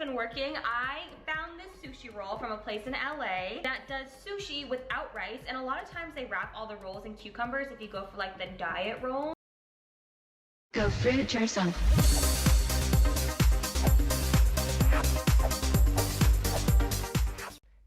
been working. I found this sushi roll from a place in LA that does sushi without rice, and a lot of times they wrap all the rolls in cucumbers if you go for like the diet roll. Go fruit yourself.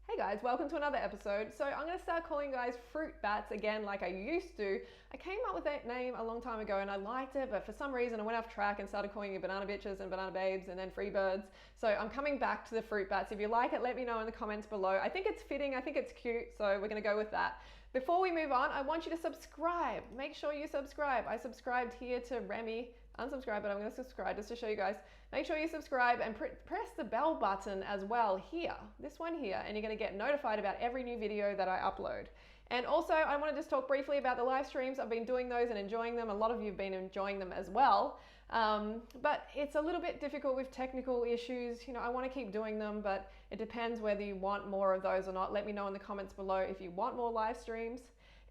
Hey guys, welcome to another episode. So I'm going to start calling you guys fruit bats again like I used to. I came up with that name a long time ago and I liked it, but for some reason I went off track and started calling you banana bitches and banana babes and then free birds. So I'm coming back to the fruit bats. If you like it, let me know in the comments below. I think it's fitting, I think it's cute, so we're going to go with that. Before we move on, I want you to subscribe. Make sure you subscribe. I subscribed here to Remi. Unsubscribe, but I'm going to subscribe just to show you guys. Make sure you subscribe and press the bell button as well here, this one here, and you're going to get notified about every new video that I upload. And also, I want to just talk briefly about the live streams. I've been doing those and enjoying them. A lot of you have been enjoying them as well. But it's a little bit difficult with technical issues. You know, I want to keep doing them, but it depends whether you want more of those or not. Let me know in the comments below if you want more live streams.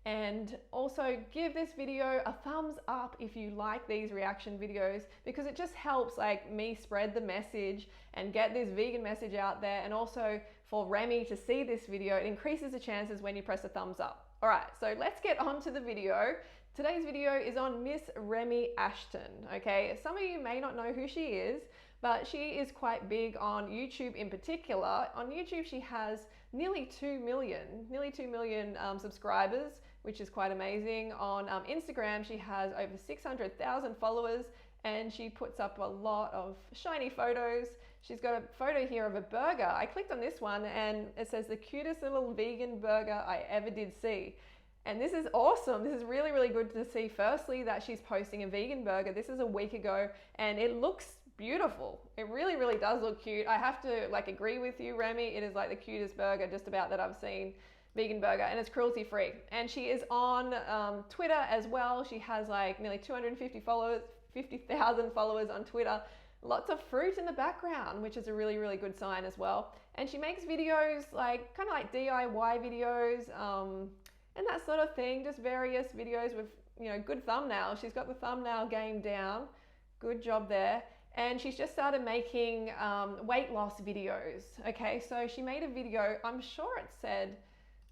And also give this video a thumbs up if you like these reaction videos, because it just helps like me spread the message and get this vegan message out there. And also for Remi to see this video, it increases the chances when you press a thumbs up. All right, so let's get on to the video. Today's video is on Miss Remi Ashten, okay? Some of you may not know who she is, but she is quite big on YouTube in particular. On YouTube, she has nearly 2 million subscribers, which is quite amazing. On Instagram, she has over 600,000 followers, and she puts up a lot of shiny photos. She's got a photo here of a burger. I clicked on this one and it says the cutest little vegan burger I ever did see. And this is awesome. This is really, really good to see. Firstly, that she's posting a vegan burger. This is a week ago and it looks beautiful. It really, really does look cute. I have to like agree with you, Remi. It is like the cutest burger just about that I've seen. Vegan burger, and it's cruelty free. And she is on Twitter as well. She has like nearly 50,000 followers on Twitter. Lots of fruit in the background, which is a really, really good sign as well. And she makes videos like kind of like DIY videos and that sort of thing, just various videos with, you know, good thumbnails. She's got the thumbnail game down. Good job there. And she's just started making weight loss videos. Okay, so she made a video, I'm sure it said,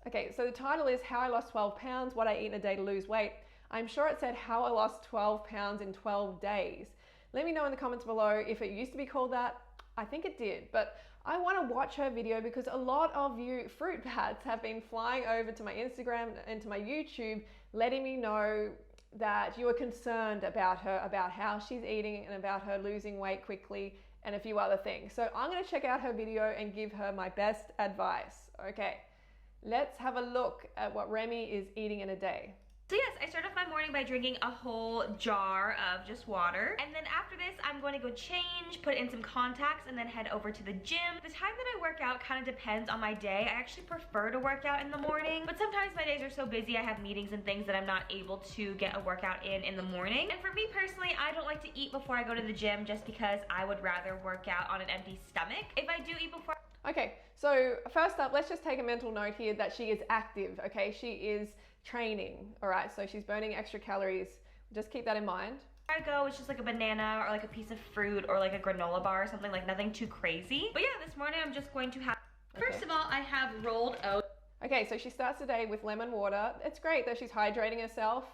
okay, so the title is How I Lost 12 Pounds, What I Eat in a Day to Lose Weight. I'm sure it said How I Lost 12 Pounds in 12 Days. Let me know in the comments below if it used to be called that. I think it did, but I want to watch her video because a lot of you fruit bats have been flying over to my Instagram and to my YouTube, letting me know that you are concerned about her, about how she's eating and about her losing weight quickly and a few other things. So I'm going to check out her video and give her my best advice. Okay. Let's have a look at what Remi is eating in a day. So yes, I start off my morning by drinking a whole jar of just water. And then after this, I'm going to go change, put in some contacts, and then head over to the gym. The time that I work out kind of depends on my day. I actually prefer to work out in the morning, but sometimes my days are so busy, I have meetings and things that I'm not able to get a workout in the morning. And for me personally, I don't like to eat before I go to the gym just because I would rather work out on an empty stomach. If I do eat before... Okay, so first up, let's just take a mental note here that she is active, okay? She is training, all right? So she's burning extra calories. Just keep that in mind. I go, it's just like a banana or like a piece of fruit or like a granola bar or something, like nothing too crazy. But yeah, this morning I'm just going to have, first of all, I have rolled oats. Okay, so she starts the day with lemon water. It's great that she's hydrating herself.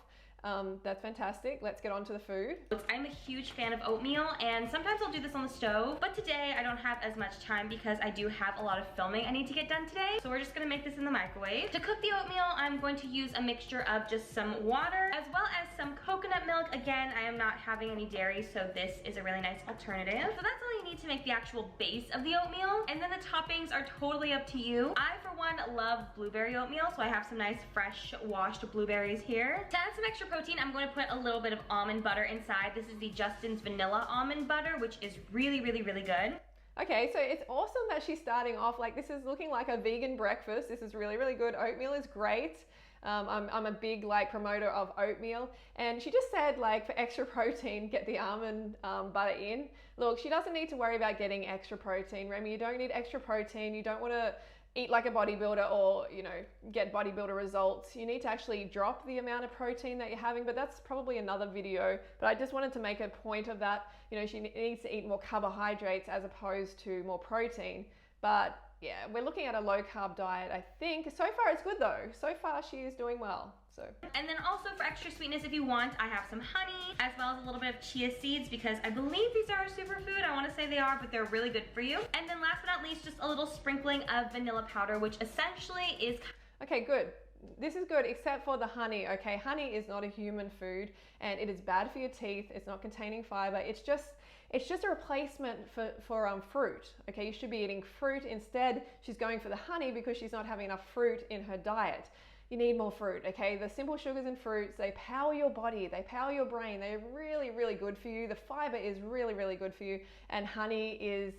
That's fantastic. Let's get on to the food. I'm a huge fan of oatmeal, and sometimes I'll do this on the stove, but today I don't have as much time because I do have a lot of filming I need to get done today. So we're just gonna make this in the microwave. To cook the oatmeal, I'm going to use a mixture of just some water as well as some coconut milk. Again, I am not having any dairy, so this is a really nice alternative. So that's all you need to make the actual base of the oatmeal, and then the toppings are totally up to you. I, for one, love blueberry oatmeal, so I have some nice fresh washed blueberries here. To add some extra protein, I'm going to put a little bit of almond butter inside. This is the Justin's Vanilla Almond Butter, which is really, really, really good. Okay, so it's awesome that she's starting off like this is looking like a vegan breakfast. This is really, really good. Oatmeal is great. I'm a big like promoter of oatmeal, and she just said like for extra protein, get the almond butter in. Look, she doesn't need to worry about getting extra protein. Remi, you don't need extra protein. You don't want to eat like a bodybuilder or, you know, get bodybuilder results. You need to actually drop the amount of protein that you're having, but that's probably another video. But I just wanted to make a point of that. You know, she needs to eat more carbohydrates as opposed to more protein. But yeah, we're looking at a low carb diet, I think. So far it's good though. So far she is doing well. So. And then also for extra sweetness, if you want, I have some honey as well as a little bit of chia seeds because I believe these are a superfood. I want to say they are, but they're really good for you. And then last but not least, just a little sprinkling of vanilla powder, which essentially is... Okay, good. This is good except for the honey, okay? Honey is not a human food and it is bad for your teeth. It's not containing fiber. It's just a replacement for fruit, okay? You should be eating fruit. Instead, she's going for the honey because she's not having enough fruit in her diet. You need more fruit, okay? The simple sugars and fruits, they power your body, they power your brain. They're really, really good for you. The fiber is really, really good for you. And honey is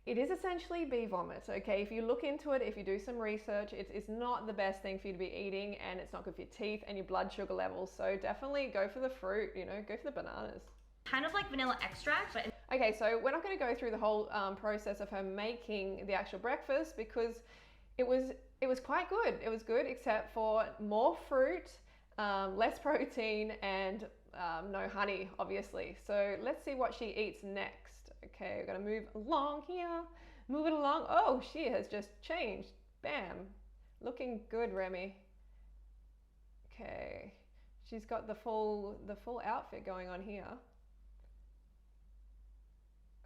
essentially bee vomit, okay? If you look into it, if you do some research, it's not the best thing for you to be eating and it's not good for your teeth and your blood sugar levels. So definitely go for the fruit, you know, go for the bananas. Kind of like vanilla extract, but... Okay, so we're not gonna go through the whole process of her making the actual breakfast because it was quite good. It was good except for more fruit, less protein, and no honey, obviously. So let's see what she eats next. Okay, we're gonna move along here. Move it along. Oh, she has just changed. Bam. Looking good, Remi. Okay. She's got the full outfit going on here.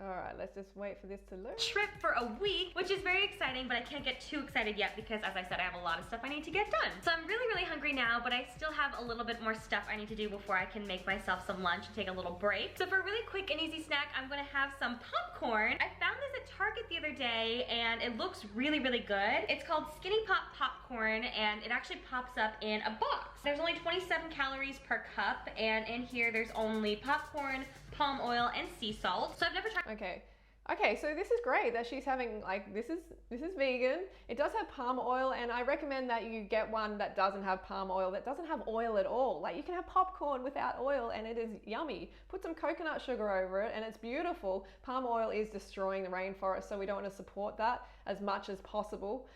All right, let's just wait for this to load. Trip for a week, which is very exciting, but I can't get too excited yet because, as I said, I have a lot of stuff I need to get done. So I'm really, really hungry now, but I still have a little bit more stuff I need to do before I can make myself some lunch and take a little break. So for a really quick and easy snack, I'm gonna have some popcorn. I found this at Target the other day, and it looks really, really good. It's called Skinny Pop Popcorn, and it actually pops up in a box. There's only 27 calories per cup, and in here there's only popcorn, palm oil, and sea salt. So I've never tried. Okay, so this is great that she's having, like, this is vegan. It does have palm oil, and I recommend that you get one that doesn't have palm oil, that doesn't have oil at all. Like, you can have popcorn without oil and it is yummy. Put some coconut sugar over it and it's beautiful. Palm oil is destroying the rainforest, so we don't want to support that as much as possible.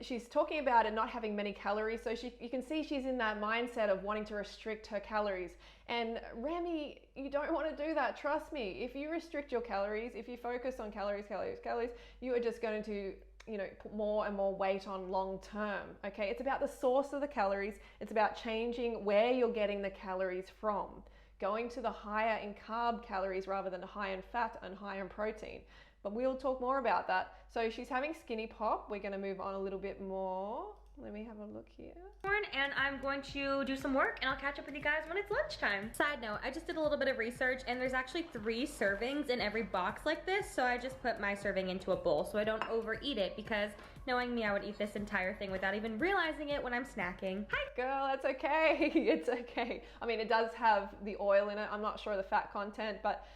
She's talking about it not having many calories, so you can see she's in that mindset of wanting to restrict her calories. And Remi, you don't want to do that, trust me. If you restrict your calories, if you focus on calories, you are just going to, you know, put more and more weight on long term, okay? It's about the source of the calories. It's about changing where you're getting the calories from. Going to the higher in carb calories rather than high in fat and high in protein. But we'll talk more about that. So she's having Skinny Pop. We're going to move on a little bit more. Let me have a look here. And I'm going to do some work and I'll catch up with you guys when it's lunchtime. Side note, I just did a little bit of research and there's actually 3 servings in every box like this. So I just put my serving into a bowl so I don't overeat it because knowing me, I would eat this entire thing without even realizing it when I'm snacking. Hi. Girl, that's okay. It's okay. I mean, it does have the oil in it. I'm not sure of the fat content, but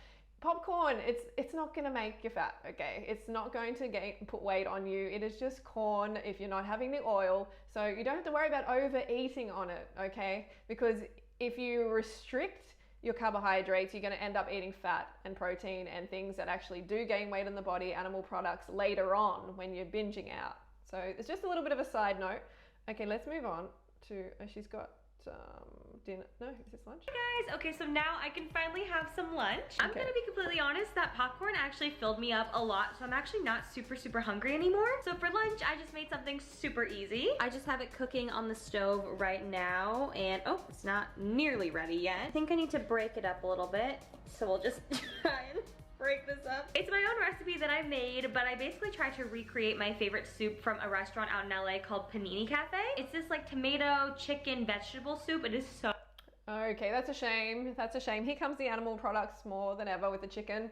popcorn, it's not going to make you fat, okay? It's not going to put weight on you. It is just corn if you're not having the oil. So you don't have to worry about overeating on it, okay? Because if you restrict your carbohydrates, you're going to end up eating fat and protein and things that actually do gain weight in the body, animal products, later on when you're binging out. So it's just a little bit of a side note. Okay, let's move on to, she's got dinner. No, is this lunch? Hey guys, okay, so now I can finally have some lunch. I'm gonna be completely honest, that popcorn actually filled me up a lot, so I'm actually not super hungry anymore. So for lunch, I just made something super easy. I just have it cooking on the stove right now, and oh, it's not nearly ready yet. I think I need to break it up a little bit, so we'll just try and break this up. It's my own recipe that I made, but I basically tried to recreate my favorite soup from a restaurant out in LA called Panini Cafe. It's this like tomato, chicken, vegetable soup. It is so... Okay, that's a shame. That's a shame. Here comes the animal products more than ever with the chicken.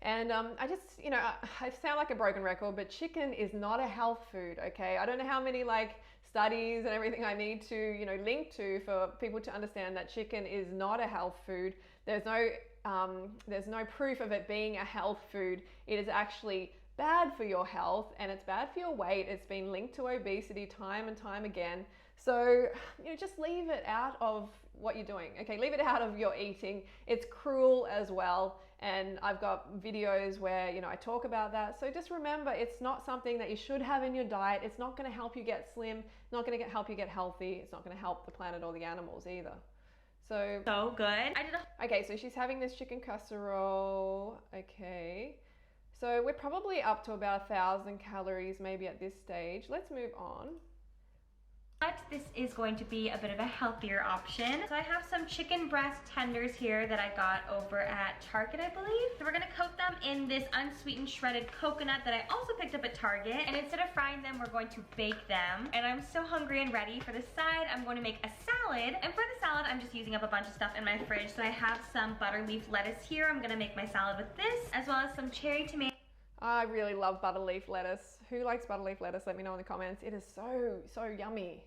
And I just, you know, I sound like a broken record, but chicken is not a health food, okay? I don't know how many like studies and everything I need to, you know, link to for people to understand that chicken is not a health food. There's no proof of it being a health food. It is actually bad for your health and it's bad for your weight. It's been linked to obesity time and time again. So, you know, just leave it out of what you're doing, okay? Leave it out of your eating. It's cruel as well. and I've got videos where, you know, I talk about that. So just remember, it's not something that you should have in your diet. It's not going to help you get slim, not going to help you get healthy. It's not going to help the planet or the animals either. So good. Okay, so she's having this chicken casserole. Okay. So we're probably up to about 1,000 calories maybe at this stage. Let's move on. But this is going to be a bit of a healthier option. So I have some chicken breast tenders here that I got over at Target, I believe. So we're gonna coat them in this unsweetened shredded coconut that I also picked up at Target. And instead of frying them, we're going to bake them. And I'm so hungry and ready. For the side, I'm going to make a salad. And for the salad, I'm just using up a bunch of stuff in my fridge. So I have some butter leaf lettuce here. I'm gonna make my salad with this, as well as some cherry tomato. I really love butter leaf lettuce. Who likes butter leaf lettuce? Let me know in the comments. It is so yummy.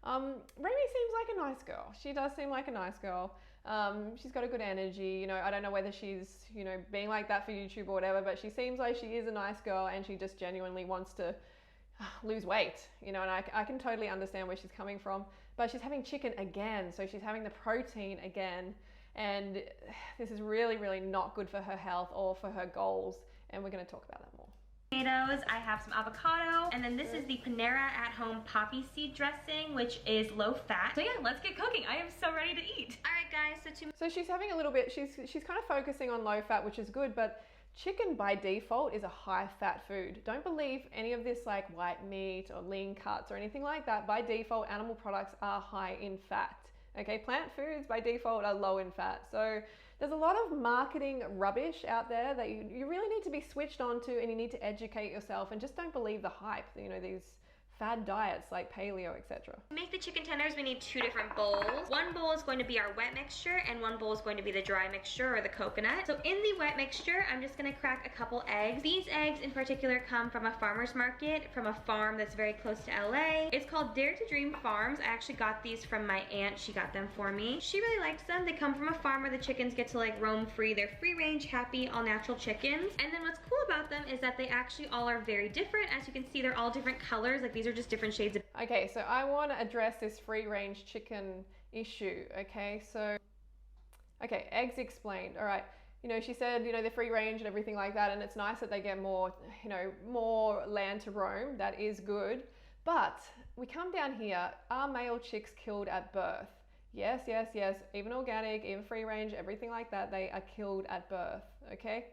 Remi seems like a nice girl. She does seem like a nice girl. She's got a good energy. You know, I don't know whether she's, you know, being like that for YouTube or whatever, but she seems like she is a nice girl and she just genuinely wants to lose weight, you know, and I can totally understand where she's coming from. But she's having chicken again, so she's having the protein again, and this is really not good for her health or for her goals, and we're going to talk about that more. Tomatoes, I have some avocado, and then this is the Panera at home poppy seed dressing, which is low fat. So yeah, let's get cooking. I am so ready to eat. All right guys, so she's having a little bit, she's kind of focusing on low fat, which is good, but chicken by default is a high fat food. Don't believe any of this like white meat or lean cuts or anything like that. By default, animal products are high in fat. Okay, plant foods by default are low in fat. So there's a lot of marketing rubbish out there that you really need to be switched on to, and you need to educate yourself, and just don't believe the hype, you know, these fad diets like paleo, etc. To make the chicken tenders, we need 2 different bowls. One bowl is going to be our wet mixture, and one bowl is going to be the dry mixture or the coconut. So in the wet mixture, I'm just gonna crack a couple eggs. These eggs in particular come from a farmer's market, from a farm that's very close to LA. It's called Dare to Dream Farms. I actually got these from my aunt. She got them for me. She really likes them. They come from a farm where the chickens get to like roam free. They're free range, happy, all natural chickens. And then what's cool about them is that they actually all are very different. As you can see, they're all different colors. Like these are just different shades of. Okay, so I want to address this free range chicken issue. Okay, so eggs explained. All right, you know, she said, you know, they're free range and everything like that, and it's nice that they get more, you know, more land to roam. That is good. But we come down here, are male chicks killed at birth? Yes, even organic, even free range, everything like that, they are killed at birth. Okay,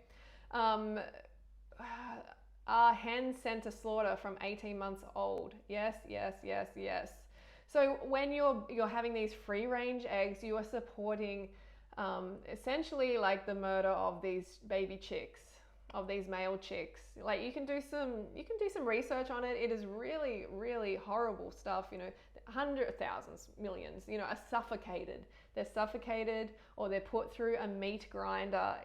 are hens sent to slaughter from 18 months old? Yes. So when you're having these free range eggs, you are supporting essentially like the murder of these baby chicks, of these male chicks. Like you can do some research on it. It is really horrible stuff. You know, hundreds, thousands, millions, you know, are suffocated. They're suffocated or they're put through a meat grinder.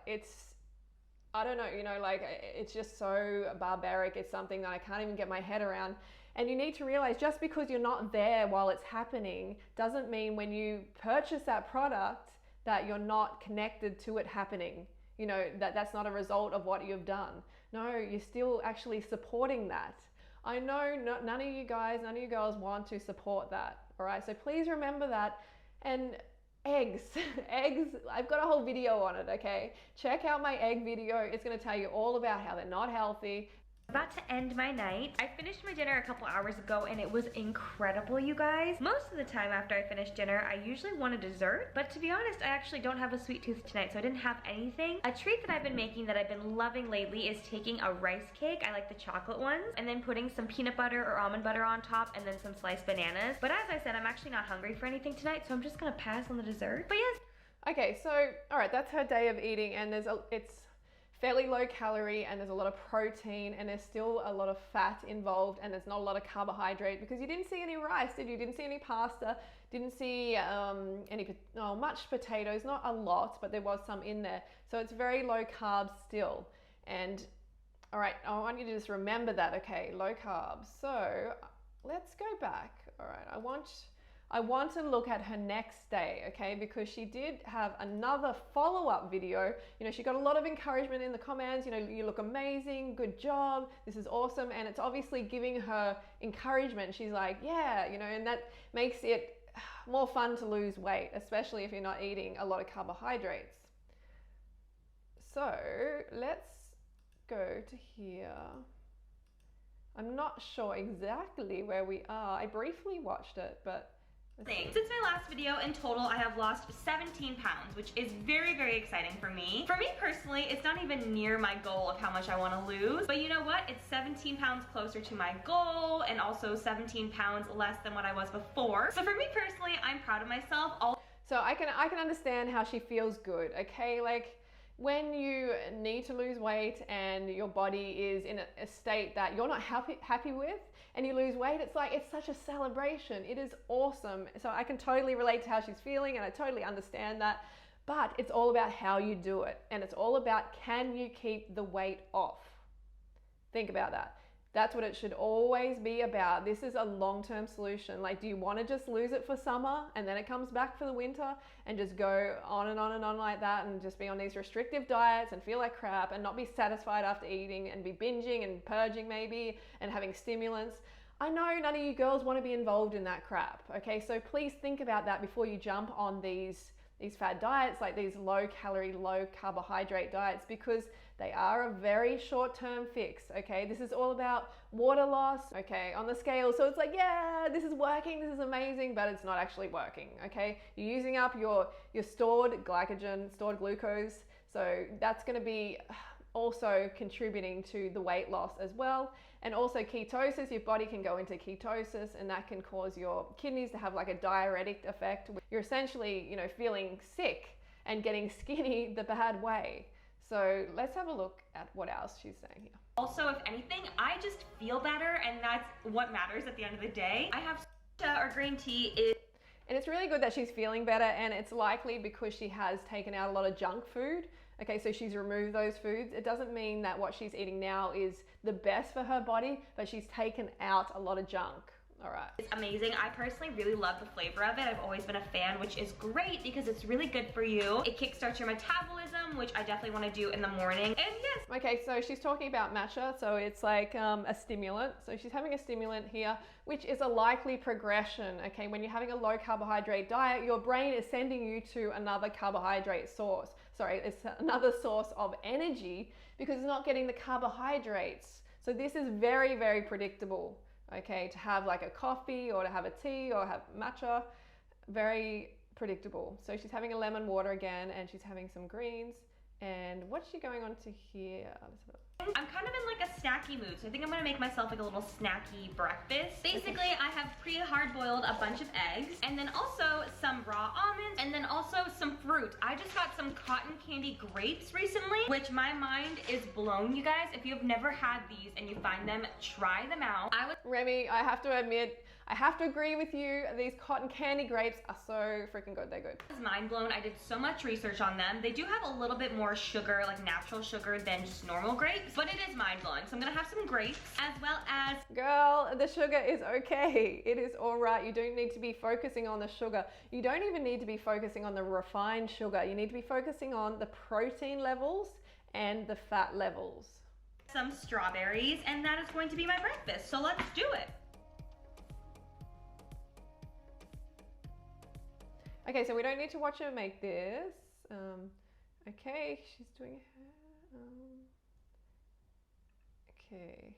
I don't know, you know, like it's just so barbaric. It's something that I can't even get my head around. And you need to realize just because you're not there while it's happening doesn't mean when you purchase that product that you're not connected to it happening. You know, that's not a result of what you've done. No, you're still actually supporting that. I know none of you guys, none of you girls want to support that. All right, so please remember that. And eggs, I've got a whole video on it, okay? Check out my egg video. It's gonna tell you all about how they're not healthy. About to end my night. I finished my dinner a couple hours ago and it was incredible, you guys. Most of the time after I finish dinner, I usually want a dessert, but to be honest, I actually don't have a sweet tooth tonight, so I didn't have anything. A treat that I've been making that I've been loving lately is taking a rice cake, I like the chocolate ones, and then putting some peanut butter or almond butter on top and then some sliced bananas. But as I said, I'm actually not hungry for anything tonight, so I'm just gonna pass on the dessert. But yes. Okay, so, all right, that's her day of eating, and it's fairly low calorie, and there's a lot of protein, and there's still a lot of fat involved, and there's not a lot of carbohydrate because you didn't see any rice, did you? Didn't see any pasta, didn't see much potatoes, not a lot, but there was some in there. So it's very low carb still. And all right, I want you to just remember that, okay, low carbs. So let's go back. All right, I want to look at her next day, okay, because she did have another follow-up video. You know, she got a lot of encouragement in the comments, you know, you look amazing, good job, this is awesome, and it's obviously giving her encouragement. She's like, yeah, you know, and that makes it more fun to lose weight, especially if you're not eating a lot of carbohydrates. So let's go to here. I'm not sure exactly where we are. I briefly watched it, but since my last video, in total, I have lost 17 pounds, which is very, very exciting for me. For me personally, it's not even near my goal of how much I want to lose, but you know what? It's 17 pounds closer to my goal and also 17 pounds less than what I was before. So for me personally, I'm proud of myself. So I can understand how she feels good, okay? Like, when you need to lose weight and your body is in a state that you're not happy with, and you lose weight, it's like, it's such a celebration. It is awesome. So I can totally relate to how she's feeling, and I totally understand that. But it's all about how you do it. And it's all about, can you keep the weight off? Think about that. That's what it should always be about. This is a long-term solution. Like, do you want to just lose it for summer and then it comes back for the winter and just go on and on and on like that and just be on these restrictive diets and feel like crap and not be satisfied after eating and be binging and purging maybe and having stimulants? I know none of you girls want to be involved in that crap, okay? So please think about that before you jump on these fad diets, like these low calorie, low carbohydrate diets, because they are a very short-term fix, okay? This is all about water loss, okay, on the scale. So it's like, yeah, this is working, this is amazing, but it's not actually working, okay? You're using up your stored glycogen, stored glucose. So that's gonna be also contributing to the weight loss as well. And also ketosis, your body can go into ketosis, and that can cause your kidneys to have like a diuretic effect. You're essentially, you know, feeling sick and getting skinny the bad way. So let's have a look at what else she's saying here. Also, if anything, I just feel better, and that's what matters at the end of the day. I have or green tea is... And it's really good that she's feeling better, and it's likely because she has taken out a lot of junk food. Okay, so she's removed those foods. It doesn't mean that what she's eating now is the best for her body, but she's taken out a lot of junk. All right. It's amazing. I personally really love the flavor of it. I've always been a fan, which is great because it's really good for you. It kickstarts your metabolism, which I definitely want to do in the morning. And yes. Okay, so she's talking about matcha. So it's like a stimulant. So she's having a stimulant here, which is a likely progression. Okay, when you're having a low carbohydrate diet, your brain is sending you to another carbohydrate source. Sorry, it's another source of energy because it's not getting the carbohydrates. So this is very, very predictable. Okay, to have like a coffee or to have a tea or have matcha, very predictable. So she's having a lemon water again, and she's having some greens. And what's she going on to here? I'm kind of in like a snacky mood, so I think I'm gonna make myself like a little snacky breakfast. Basically, I have pre-hard boiled a bunch of eggs, and then also some raw almonds, and then also some fruit. I just got some cotton candy grapes recently, which my mind is blown, you guys. If you have never had these and you find them, try them out. Remi, I have to admit, I have to agree with you. These cotton candy grapes are so freaking good. They're good. I was mind blown. I did so much research on them. They do have a little bit more sugar, like natural sugar, than just normal grapes, but it is mind blowing. So I'm gonna have some grapes as well as... Girl, the sugar is okay. It is all right. You don't need to be focusing on the sugar. You don't even need to be focusing on the refined sugar. You need to be focusing on the protein levels and the fat levels. Some strawberries, and that is going to be my breakfast. So let's do it. Okay, so we don't need to watch her make this. Okay, she's doing her. Okay,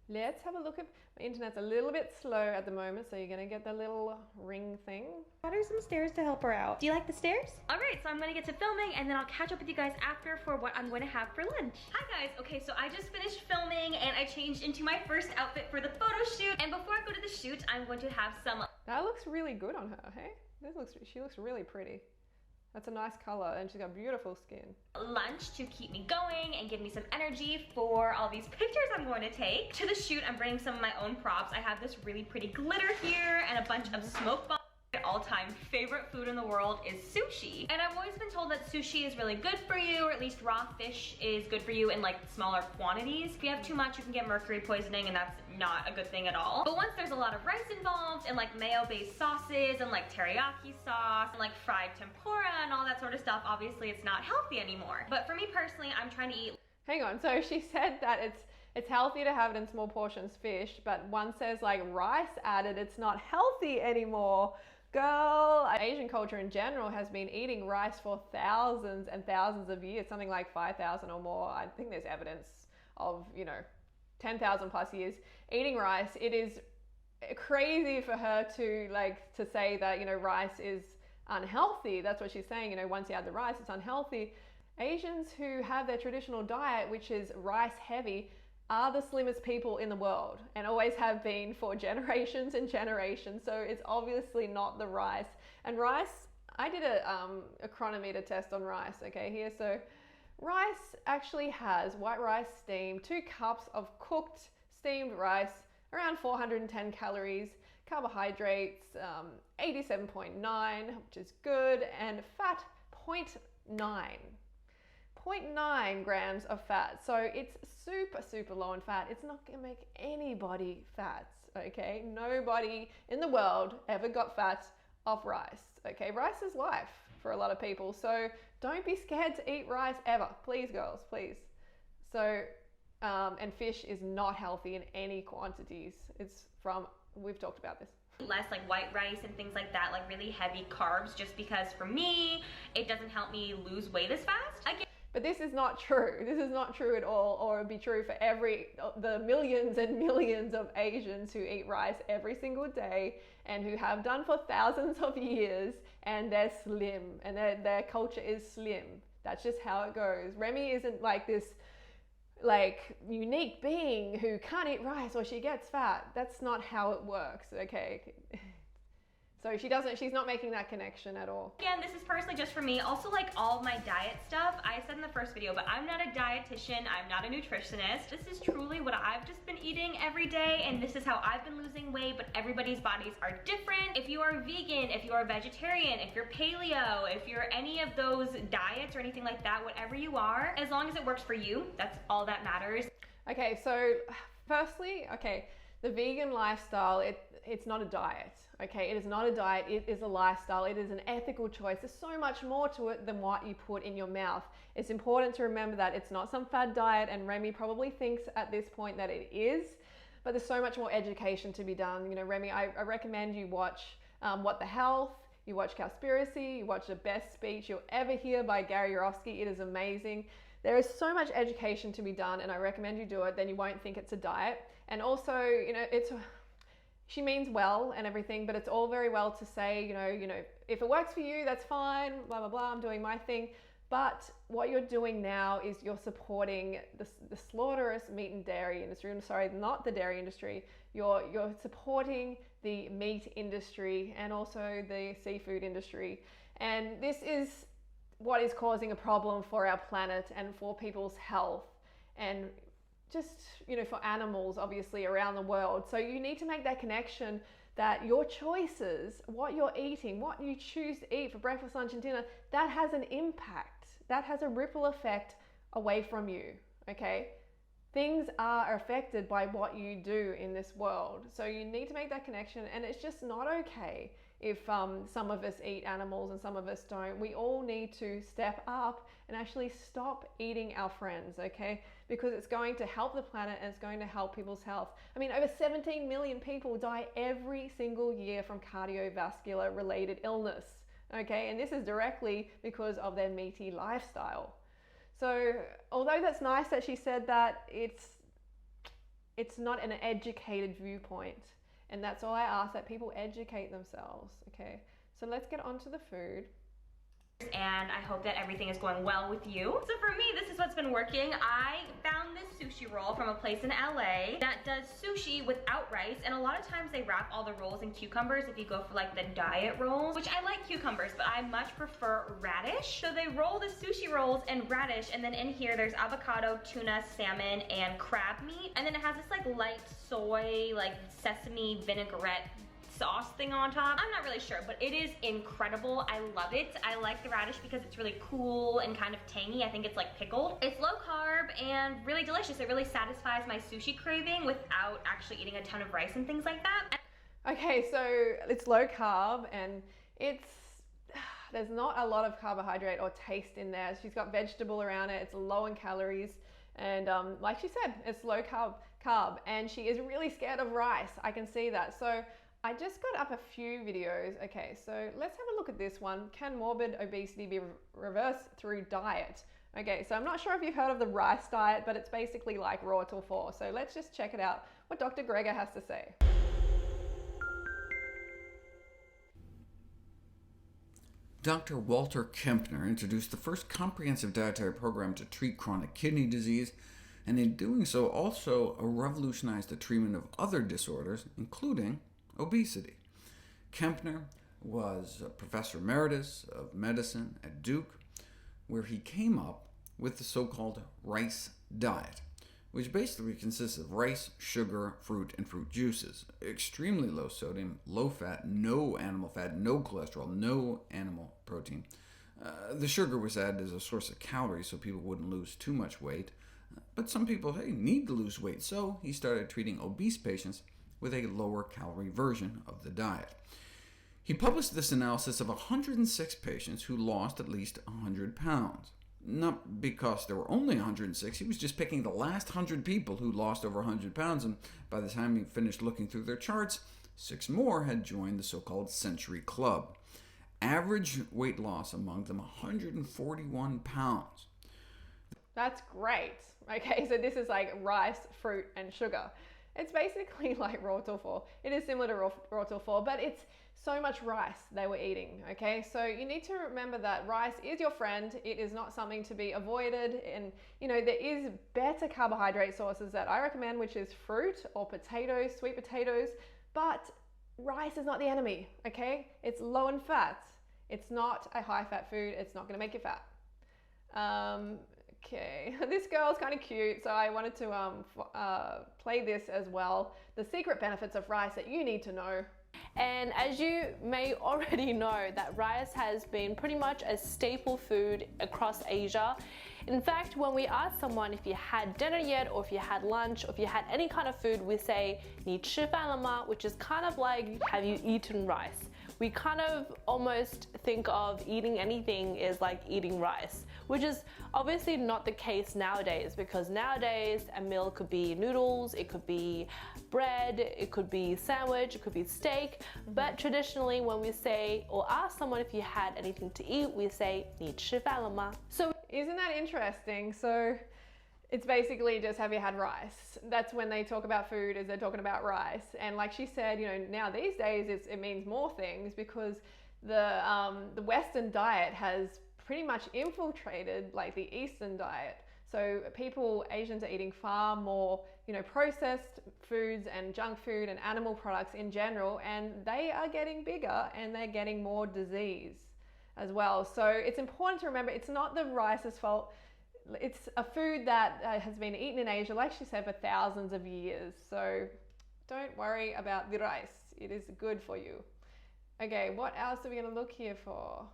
let's have a look at, my internet's a little bit slow at the moment, so you're gonna get the little ring thing. Got her some stairs to help her out. Do you like the stairs? All right, so I'm gonna get to filming, and then I'll catch up with you guys after for what I'm going to have for lunch. Hi guys, okay, so I just finished filming, and I changed into my first outfit for the photo shoot, and before I go to the shoot, I'm going to have some... That looks really good on her, hey? She looks really pretty. That's a nice color, and she's got beautiful skin. Lunch to keep me going and give me some energy for all these pictures I'm going to take. To the shoot, I'm bringing some of my own props. I have this really pretty glitter here and a bunch of smoke bombs. My all-time favorite food in the world is sushi. And I've always been told that sushi is really good for you, or at least raw fish is good for you in like smaller quantities. If you have too much, you can get mercury poisoning, and that's not a good thing at all. But once there's a lot of rice involved and like mayo-based sauces and like teriyaki sauce and like fried tempura and all that sort of stuff, obviously it's not healthy anymore. But for me personally, I'm trying to eat... Hang on, so she said that it's healthy to have it in small portions fish, but one says like rice added, it's not healthy anymore. Girl, Asian culture in general has been eating rice for thousands and thousands of years, something like 5,000 or more. I think there's evidence of, 10,000 plus years eating rice. It is crazy for her to say that, rice is unhealthy. That's what she's saying. Once you add the rice, it's unhealthy. Asians who have their traditional diet, which is rice heavy, are the slimmest people in the world and always have been for generations and generations. So it's obviously not the rice. And rice, I did a chronometer test on rice, okay, here. So rice actually has white rice steamed, 2 cups of cooked steamed rice, around 410 calories, carbohydrates, 87.9, which is good, and fat, 0.9. 0.9 grams of fat. So it's super, super low in fat. It's not gonna make anybody fat, okay? Nobody in the world ever got fat off rice, okay? Rice is life for a lot of people. So don't be scared to eat rice ever. Please, girls, please. So, and fish is not healthy in any quantities. We've talked about this. Less like white rice and things like that, like really heavy carbs, just because for me, it doesn't help me lose weight as fast. But this is not true. This is not true at all, or it would be true for the millions and millions of Asians who eat rice every single day and who have done for thousands of years, and they're slim, and their culture is slim. That's just how it goes. Remi isn't like this unique being who can't eat rice or she gets fat. That's not how it works, okay? So she's not making that connection at all. Again, this is personally just for me. Also, like all of my diet stuff, I said in the first video, but I'm not a dietitian, I'm not a nutritionist. This is truly what I've just been eating every day, and this is how I've been losing weight, but everybody's bodies are different. If you are vegan, if you are vegetarian, if you're paleo, if you're any of those diets or anything like that, whatever you are, as long as it works for you, that's all that matters. Okay, so firstly, the vegan lifestyle, it's not a diet. Okay, it is not a diet, it is a lifestyle, it is an ethical choice. There's so much more to it than what you put in your mouth. It's important to remember that it's not some fad diet, and Remi probably thinks at this point that it is, but there's so much more education to be done. Remi, I recommend you watch What the Health, you watch Cowspiracy, you watch the best speech you'll ever hear by Gary Yourofsky. It is amazing. There is so much education to be done, and I recommend you do it, then you won't think it's a diet. And also, she means well and everything, but it's all very well to say, if it works for you, that's fine, blah, blah, blah, I'm doing my thing. But what you're doing now is you're supporting the slaughterous meat and dairy industry. I'm sorry, not the dairy industry. You're supporting the meat industry and also the seafood industry. And this is what is causing a problem for our planet and for people's health. And just, for animals, obviously, around the world. So you need to make that connection that your choices, what you're eating, what you choose to eat for breakfast, lunch, and dinner, that has an impact. That has a ripple effect away from you, okay? Things are affected by what you do in this world. So you need to make that connection, and it's just not okay if some of us eat animals and some of us don't. We all need to step up and actually stop eating our friends, okay? Because it's going to help the planet and it's going to help people's health. I mean, over 17 million people die every single year from cardiovascular related illness, okay? And this is directly because of their meaty lifestyle. So although that's nice that she said that, it's not an educated viewpoint. And that's all I ask, that people educate themselves, okay? So let's get on to the food. And I hope that everything is going well with you. So for me, this is what's been working. I found this sushi roll from a place in LA that does sushi without rice, and a lot of times they wrap all the rolls in cucumbers if you go for like the diet rolls, which I like cucumbers, but I much prefer radish. So they roll the sushi rolls in radish, and then in here there's avocado, tuna, salmon, and crab meat. And then it has this like light soy, like sesame vinaigrette sauce thing on top. I'm not really sure, but it is incredible. I love it. I like the radish because it's really cool and kind of tangy. I think it's like pickled. It's low carb and really delicious. It really satisfies my sushi craving without actually eating a ton of rice and things like that. Okay, so it's low carb and there's not a lot of carbohydrate or taste in there. She's got vegetable around it. It's low in calories. And like she said, it's low carb, and she is really scared of rice. I can see that. So I just got up a few videos. Okay, so let's have a look at this one. Can morbid obesity be reversed through diet? Okay, so I'm not sure if you've heard of the rice diet, but it's basically like raw till 4. So let's just check it out, what Dr. Greger has to say. Dr. Walter Kempner introduced the first comprehensive dietary program to treat chronic kidney disease, and in doing so also revolutionized the treatment of other disorders, including obesity. Kempner was a professor emeritus of medicine at Duke, where he came up with the so-called rice diet, which basically consists of rice, sugar, fruit, and fruit juices. Extremely low sodium, low fat, no animal fat, no cholesterol, no animal protein. The sugar was added as a source of calories so people wouldn't lose too much weight. But some people, need to lose weight, so he started treating obese patients with a lower calorie version of the diet. He published this analysis of 106 patients who lost at least 100 pounds. Not because there were only 106, he was just picking the last 100 people who lost over 100 pounds, and by the time he finished looking through their charts, 6 more had joined the so-called Century Club. Average weight loss among them, 141 pounds. That's great. Okay, so this is like rice, fruit, and sugar. It's basically like raw tofu. It is similar to raw tofu, but it's so much rice they were eating, okay? So you need to remember that rice is your friend. It is not something to be avoided. And, there is better carbohydrate sources that I recommend, which is fruit or potatoes, sweet potatoes. But rice is not the enemy, okay? It's low in fat. It's not a high-fat food. It's not going to make you fat. Okay, this girl's kind of cute, so I wanted to play this as well. The secret benefits of rice that you need to know. And as you may already know, that rice has been pretty much a staple food across Asia. In fact, when we ask someone if you had dinner yet, or if you had lunch, or if you had any kind of food, we say 你吃饭了吗? Which is kind of like, have you eaten rice? We kind of almost think of eating anything is like eating rice, which is obviously not the case nowadays, because nowadays a meal could be noodles, it could be bread, it could be sandwich, it could be steak. But traditionally, when we say or ask someone if you had anything to eat, we say 你吃饭了吗? So isn't that interesting? So it's basically just, have you had rice? That's when they talk about food, is they're talking about rice. And like she said, now these days it means more things, because the Western diet has pretty much infiltrated like the Eastern diet. So Asians are eating far more, processed foods and junk food and animal products in general, and they are getting bigger and they're getting more disease as well. So it's important to remember, it's not the rice's fault. It's a food that has been eaten in Asia, like she said, for thousands of years. So don't worry about the rice. It is good for you. Okay, what else are we going to look here for? All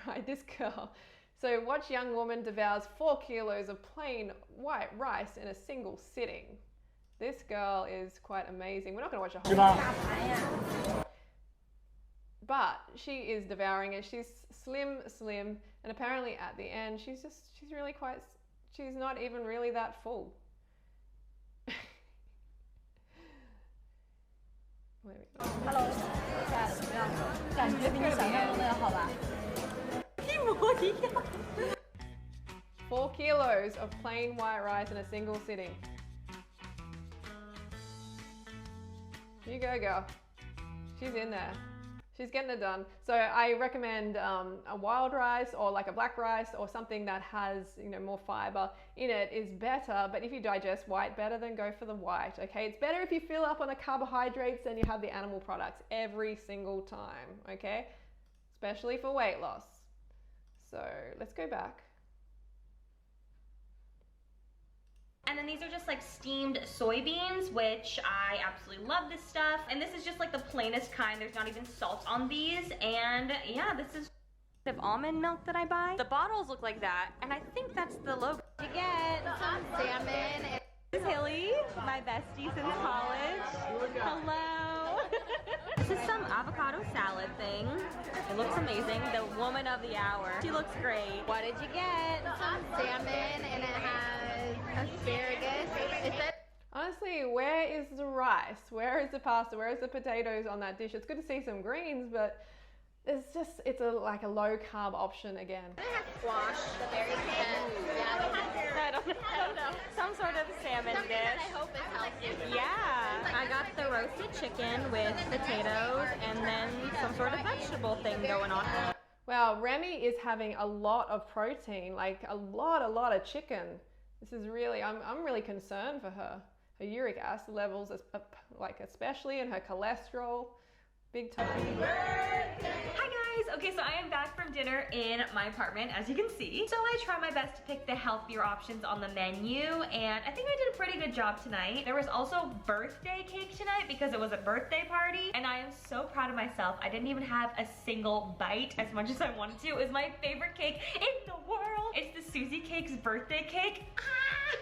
right, this girl. So watch young woman devours 4 kilos of plain white rice in a single sitting. This girl is quite amazing. We're not going to watch a whole but she is devouring it. She's slim, and apparently at the end, she's not even really that full. Hello， 感觉比你想象中的要好吧？一模一样。 4 kilos of plain white rice in a single sitting. You go, girl. She's in there. She's getting it done. So I recommend a wild rice or like a black rice or something that has, more fiber in it is better. But if you digest white better, then go for the white, okay? It's better if you fill up on the carbohydrates than you have the animal products every single time, okay? Especially for weight loss. So let's go back. And then these are just like steamed soybeans, which I absolutely love this stuff. And this is just like the plainest kind. There's not even salt on these. And yeah, this is of almond milk that I buy. The bottles look like that, and I think that's the logo. You get some salmon. This is Haley, my bestie since college. Hello. This is some avocado salad thing. It looks amazing. The woman of the hour. She looks great. What did you get? Some salmon, and it has asparagus. Honestly, where is the rice? Where is the pasta? Where is the potatoes on that dish? It's good to see some greens, but it's like a low carb option again. Squash, the berry I don't know. Some sort of salmon dish. I hope it's healthy. Yeah. I got the roasted chicken with potatoes and then some sort of vegetable thing going on. Wow, Remi is having a lot of protein, like a lot of chicken. This is really, I'm really concerned for her. Her uric acid levels, like especially, and her cholesterol, big time. Hi guys! Okay, so I am back from dinner in my apartment, as you can see. So I try my best to pick the healthier options on the menu, and I think I did a pretty good job tonight. There was also birthday cake tonight because it was a birthday party, and I am so proud of myself. I didn't even have a single bite as much as I wanted to. It was my favorite cake in the world. It's the Susie Cake's birthday cake.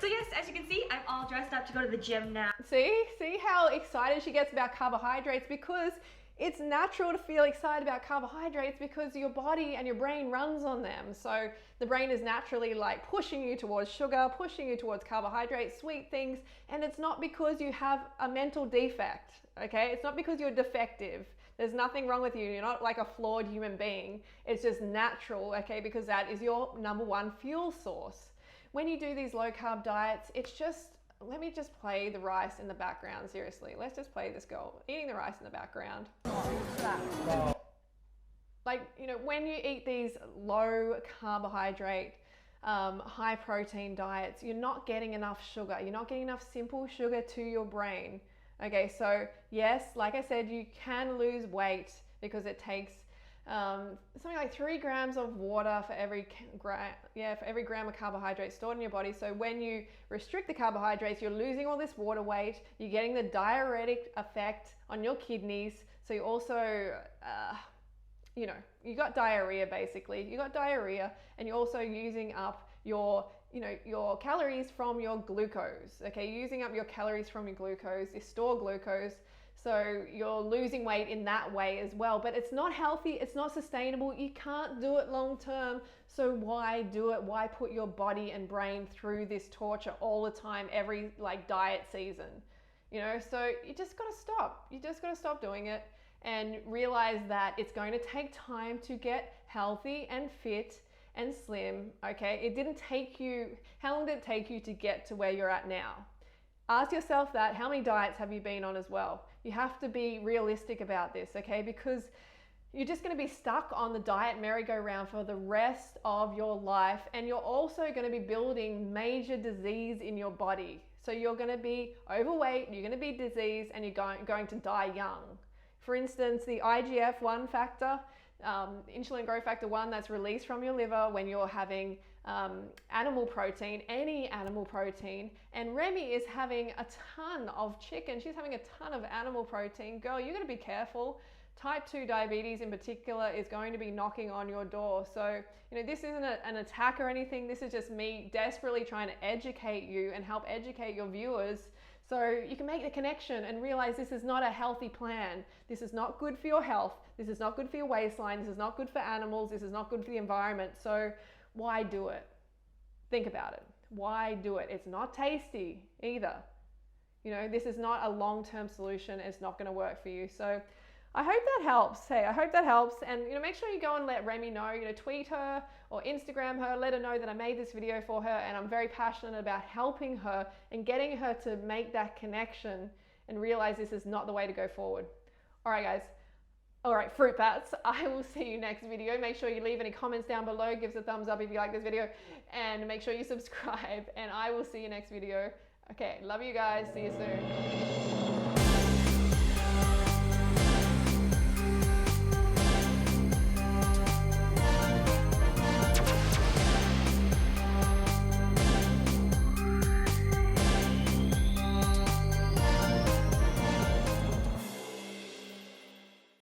So yes, as you can see, I'm all dressed up to go to the gym now. See how excited she gets about carbohydrates, because it's natural to feel excited about carbohydrates because your body and your brain runs on them. So the brain is naturally like pushing you towards sugar, pushing you towards carbohydrates, sweet things, and it's not because you have a mental defect, okay? It's not because you're defective. There's nothing wrong with you. You're not like a flawed human being. It's just natural, okay? Because that is your #1 fuel source. When you do these low carb diets, it's just, let me just play the rice in the background, seriously. Let's just play this girl eating the rice in the background. Like, you know, when you eat these low carbohydrate, high protein diets, you're not getting enough sugar. You're not getting enough simple sugar to your brain. Okay, so yes, like I said, you can lose weight because it takes something like 3 grams of water for every gram of carbohydrate stored in your body. So when you restrict the carbohydrates, you're losing all this water weight, you're getting the diuretic effect on your kidneys. So you also, you know, you got diarrhea basically. You got diarrhea, and you're also using up your calories from your glucose. Okay, using up your calories from your glucose, your stored glucose. So you're losing weight in that way as well, but it's not healthy, it's not sustainable, you can't do it long term. So why do it? Why put your body and brain through this torture all the time, every like diet season? You know, so you just gotta stop. You just gotta stop doing it and realize that it's going to take time to get healthy and fit and slim, okay? It didn't take you, how long did it take you to get to where you're at now? Ask yourself that. How many diets have you been on as well? You have to be realistic about this, okay? Because you're just going to be stuck on the diet merry-go-round for the rest of your life, and you're also going to be building major disease in your body. So you're going to be overweight, you're going to be diseased, and you're going to die young. For instance, the IGF-1 factor, insulin growth factor 1, that's released from your liver when you're having animal protein, any animal protein, and Remi is having a ton of chicken. She's having a ton of animal protein. Girl, you're going to be careful. Type 2 diabetes in particular is going to be knocking on your door. So, you know, this isn't an attack or anything. This is just me desperately trying to educate you and help educate your viewers so you can make the connection and realize this is not a healthy plan. This is not good for your health. This is not good for your waistline. This is not good for animals. This is not good for the environment. So why do it? Think about it. Why do it? It's not tasty either. You know, this is not a long-term solution. It's not going to work for you. So I hope that helps. Hey, I hope that helps. And, you know, make sure you go and let Remi know, you know, tweet her or Instagram her, let her know that I made this video for her and I'm very passionate about helping her and getting her to make that connection and realize this is not the way to go forward. All right, guys. All right, fruit bats, I will see you next video. Make sure you leave any comments down below, give us a thumbs up if you like this video, and make sure you subscribe, and I will see you next video. Okay, love you guys, see you soon.